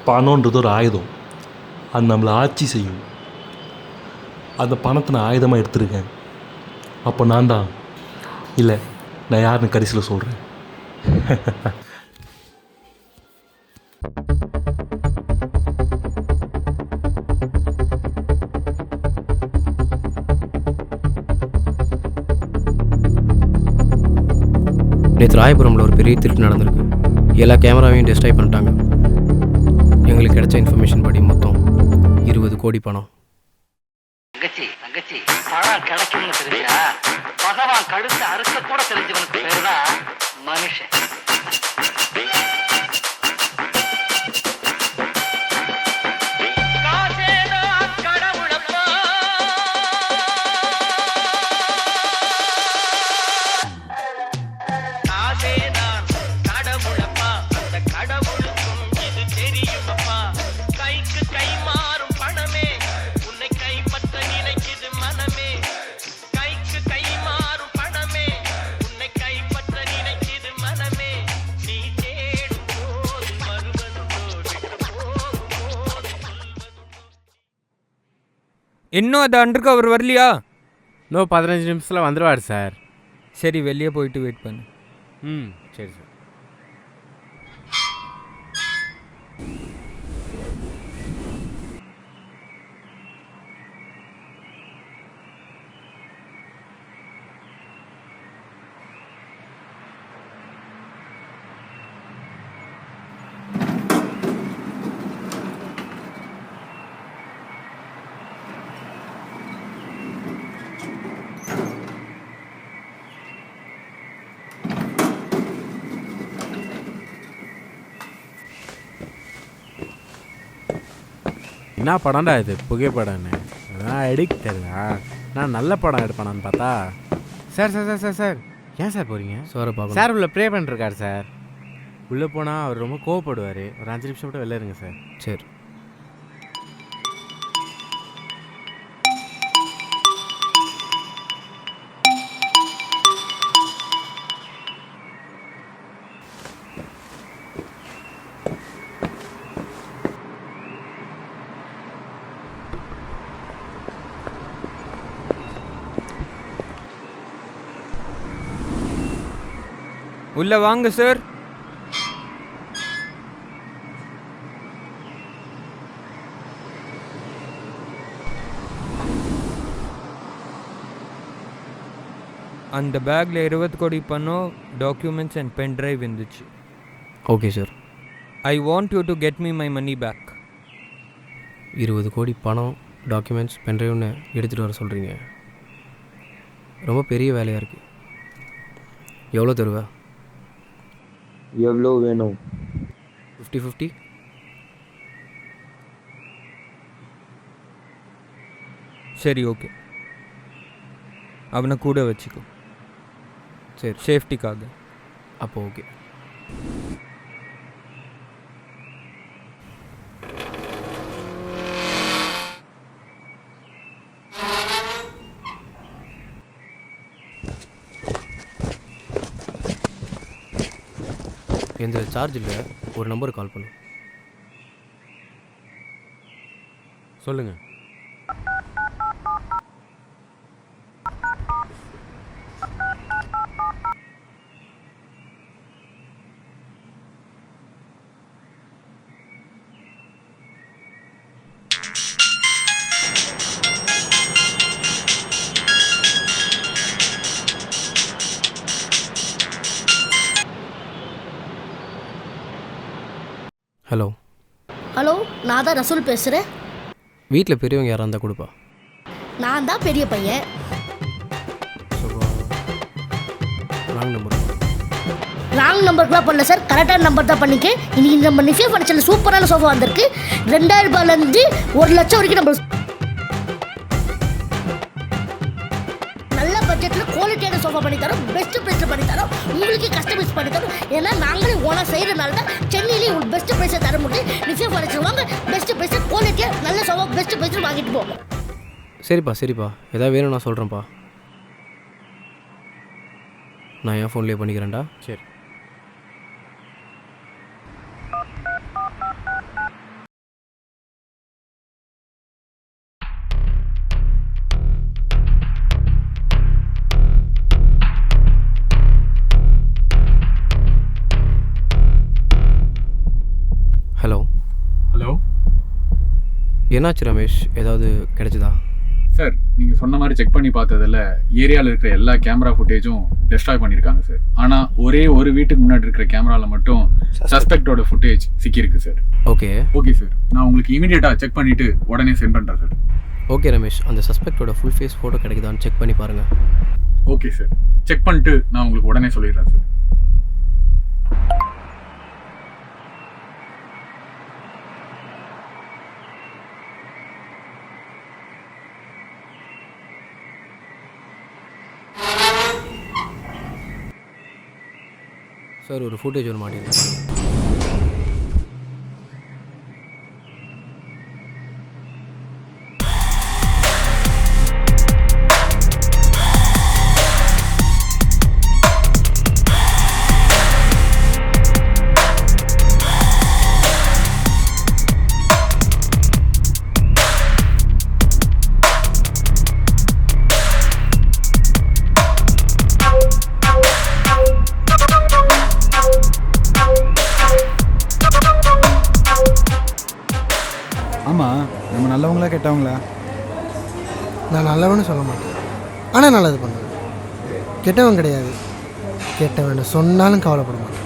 பணன்றது ஒரு ஆயுதம், அது நம்மளை ஆட்சி செய்யும். அந்த பணத்தை நான் ஆயுதமாக எடுத்துருக்கேன். அப்போ நான் தான் இல்லை, நான் யாருன்னு கடைசியில் சொல்கிறேன். நேற்று ராயபுரமில் ஒரு பெரிய திருட்டு நடந்திருக்கு. எல்லா கேமராவையும் டெஸ்ட்ராய் பண்ணிட்டாங்க. எங்களுக்கு கிடைச்ச இன்ஃபர்மேஷன் படி மொத்தம் 20 கோடி பணம். தங்கச்சி தங்கச்சி பணம் கிடைக்கும்னு தெரிஞ்சா பகவான் கழுத்து அறுக்க கூட தெரிஞ்சவனுக்கு பேரு தான் மனுஷன். இன்னும் அது அண்டர் கவர் வரலையா? இன்னும் 15 நிமிஷத்தில் வந்துடுவார் சார். சரி, வெளியே போயிட்டு வெயிட் பண்ணு. சரி சார். என்ன படம்டா இது, புகைப்படம்னு? நான் எடிக்டரா? நான் நல்ல படம் எடுப்பேனான்னு பார்த்தா. Sir sir sir sir sir ஏன் சார் போகிறீங்க? சார் பார்க்க சார் உள்ள ப்ரே பண்ணிருக்காரு சார். உள்ளே போனால் அவர் ரொம்ப கோவப்படுவார். ஒரு 5 நிமிஷம் மட்டும் வெளில இருங்க சார். சரி. உள்ள வாங்க சார். அந்த பேக்கில் 20 கோடி பணம், டாக்குமெண்ட்ஸ் அண்ட் பென் ட்ரைவ் இருந்துச்சு. Okay sir. I want you to get me my money back. 20 கோடி பணம், டாக்குமெண்ட்ஸ், பென் ட்ரைவ்னு எடுத்துகிட்டு வர சொல்கிறீங்க. ரொம்ப பெரிய வேலையாக இருக்குது. எவ்வளோ தருவா? எவ்வளோ வேணும்? 50-50. சரி, ஓகே. அவனை கூட வச்சுக்கோ. சரி, சேஃப்டிக்காக. அப்போ ஓகே. எந்த சார்ஜ் இல்லை, ஒரு நம்பருக்கு கால் பண்ணு. சொல்லுங்கள். ஹலோ ஹலோ, நான் தான் ரசூல் பேசுகிறேன். வீட்டில் பெரியவங்க யாராக இருந்தால் கொடுப்பா. நான் தான் பெரிய பையன். Wrong number. ராங் நம்பருக்குலாம் பண்ணல சார், கரெக்டான நம்பர் தான் பண்ணிக்க. இன்னைக்கு நம்ம நிஃபே ஃபர்னிச்சரில் சூப்பரான சோஃபா வந்திருக்கு. 2000 ரூபாயிலேருந்து 1 லட்சம் வரைக்கும் நம்ம நல்ல பட்ஜெட்டில் குவாலிட்டியான சோஃபா பண்ணி தரோம். பெஸ்ட் ப்ரைஸில் பண்ணி தரோம். உங்களுக்கு கஸ்டமைஸ் பண்ணி தரோம். ஏன்னா நாங்களே ஓனாக செய்கிறனால தான் சென்னையிலேயே உங்களுக்கு பெஸ்ட் ப்ரைஸை தர முடியும். நிஃபே ஃபர்னிச்சர் வாங்க, பெஸ்ட் ப்ரைஸை குவாலிட்டியாக நல்ல சோஃபா பெஸ்ட் ப்ரைஸில் வாங்கிட்டு போங்க. சரிப்பா சரிப்பா, எதாவது வேணும் நான் சொல்கிறேன்ப்பா. நான் என் ஃபோன்லேயே பண்ணிக்கிறேன்டா. சரி. ஹலோ ஹலோ என்னாச்சு ரமேஷ், ஏதாவது கிடைச்சதா? சார், நீங்கள் சொன்ன மாதிரி செக் பண்ணி பார்த்ததில் ஏரியாவில் இருக்கிற எல்லா கேமரா ஃபுட்டேஜும் டெஸ்ட்ராய் பண்ணியிருக்காங்க சார். ஆனால் ஒரே ஒரு வீட்டுக்கு முன்னாடி இருக்கிற கேமராவில் மட்டும் சஸ்பெக்டோட ஃபுட்டேஜ் சிக்கியிருக்கு சார். ஓகே ஓகே சார், நான் உங்களுக்கு இமீடியட்டாக செக் பண்ணிவிட்டு உடனே சென்ட் பண்ணுறேன் சார். ஓகே ரமேஷ், அந்த சஸ்பெக்டோட ஃபுல் ஃபேஸ் ஃபோட்டோ கிடைக்குதான்னு செக் பண்ணி பாருங்கள். ஓகே சார், செக் பண்ணிட்டு நான் உங்களுக்கு உடனே சொல்லிடுறேன் சார். சார், ஒரு ஃபுட்டேஜ் ஒன்று மாட்டியிருக்கேன். ஆமாம், நம்ம நல்லவங்களா கெட்டவங்களா? நான் நல்லவன்னு சொல்ல மாட்டேன், ஆனால் நல்லது பண்ணுவேன். கெட்டவன் கிடையாது, கெட்டவன் சொன்னாலும் கவலைப்பட மாட்டேன்.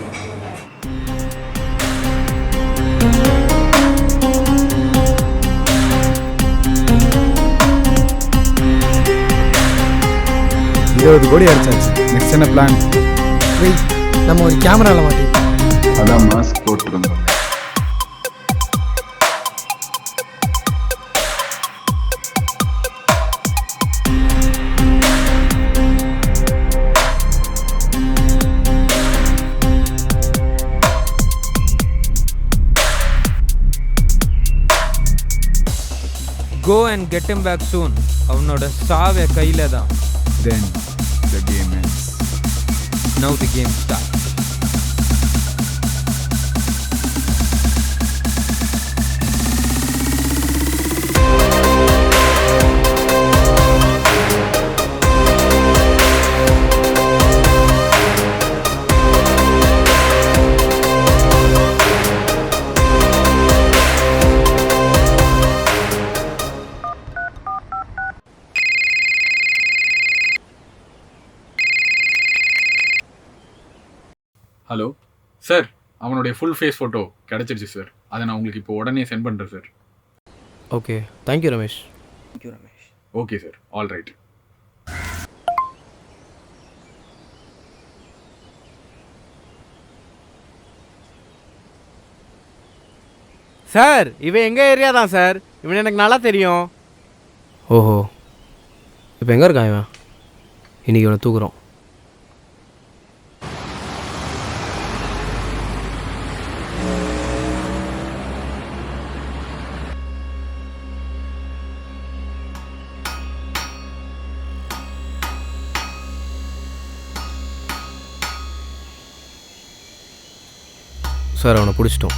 $20 கோடி அடிச்சாச்சு. நெக்ஸ்ட் என்ன பிளான்? வெயிட், நம்ம ஒரு கேமராவில் மாட்டிருக்கோம். அதான் mask போட்டுருந்தோம். Go and get him back soon. அவனோட சாவே கையில் தான். Then the game ends. Now the game starts. Hello sir, அவனுடைய ஃபுல் ஃபேஸ் ஃபோட்டோ கிடச்சிருச்சு சார். அதை நான் உங்களுக்கு இப்போ உடனே சென்ட் பண்ணுறேன் sir. Okay, thank you Ramesh. Okay sir, all right. Sir, இவன் எங்கள் ஏரியா தான் சார். இவன் எனக்கு நல்லா தெரியும். ஓஹோ, இப்போ எங்கே இருக்கான் இவன்? இன்றைக்கி இவனை தூக்குறோம். சார், அவனை பிடிச்சிட்டோம்.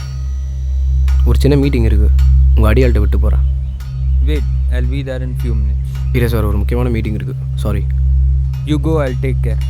ஒரு சின்ன மீட்டிங் இருக்குது, உங்கள் அடியாள்கிட்ட விட்டு போகிறேன். Wait, I'll be there in few minutes. இல்லை சார், ஒரு முக்கியமான மீட்டிங் இருக்குது. Sorry. You go, I'll take care.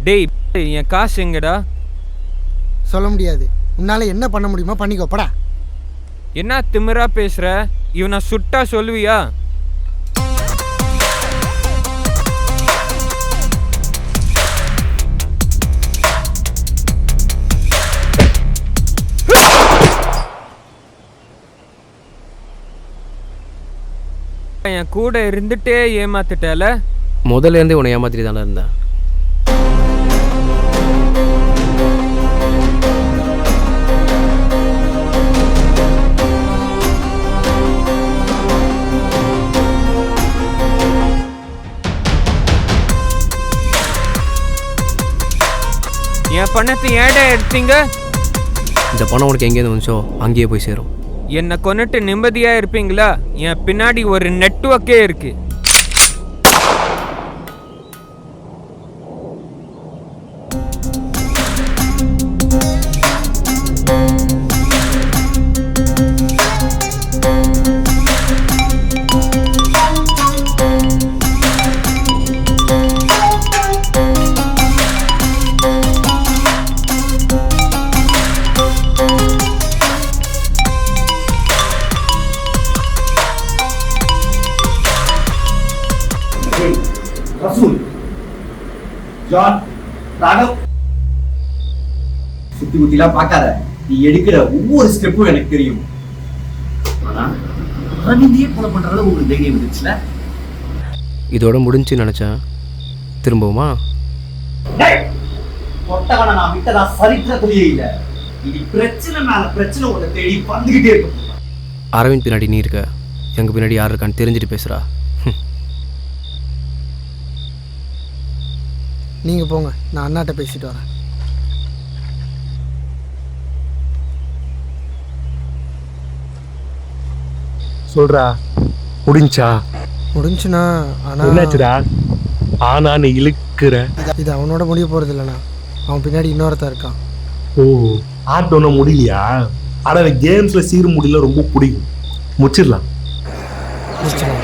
டேய், என் காசு எங்கடா? சொல்ல முடியாது. உன்னால் என்ன பண்ண முடியுமோ பண்ணிக்கோப்படா. என்ன திமிரா பேசுகிற? இவனை சுட்டா சொல்லுவியா? என் கூட இருந்துட்டே ஏமாத்திட்டால. முதல்ல இருந்தே உன்னை ஏமாத்திட்டு தானே இருந்தேன். என் பணத்தை ஏடா எடுத்தீங்க? இந்த பணம் உனக்கு எங்கேருந்து வந்துச்சோ அங்கேயே போய் சேரும். என்னை கொண்டுட்டு நிம்மதியாக இருப்பீங்களா? என் பின்னாடி ஒரு நெட்வொர்க்கே இருக்கு. சுத்தி குத்திலாம் பார்க்காத. நீ எடுக்கிற ஒவ்வொரு ஸ்டெப்பும் எனக்கு தெரியும். ஆனா அரவிந்தையே கொலை பண்ற அளவு ஒரு தைரியம் இருந்துச்சுல. இதோட முடிஞ்சுன்னு நினச்சேன். திரும்பவுமா? கொட்டவனை நான் விட்டதா சரித்திரத்திலேயே இல்லை. இது பிரச்சனை மேல பிரச்சனை உன்னை தேடி வந்துகிட்டே இருக்கும். அரவிந்த் பின்னாடி நீ இருக்க, எங்கள் பின்னாடி யார் இருக்கான்னு தெரிஞ்சுட்டு பேசுகிறா. நீங்கள் போங்க, நான் அண்ணாட்ட பேசிட்டு வரேன். சொல்றா, முடிஞ்சா? முடிஞ்சுண்ணா. ஆனால் என்னாச்சுடா? ஆனான்னு இழுக்கிற. இது அவனோட முடிய போகிறது இல்லைண்ணா. அவன் பின்னாடி இன்னொருத்தன் இருக்கான். ஓ, ஆட்டோன்னு முடியலையா? ஆனால் அந்த கேம்ஸில் சீர் முடியல ரொம்ப பிடிக்கும். முடிச்சிடலாம். முடிச்சுண்ணா.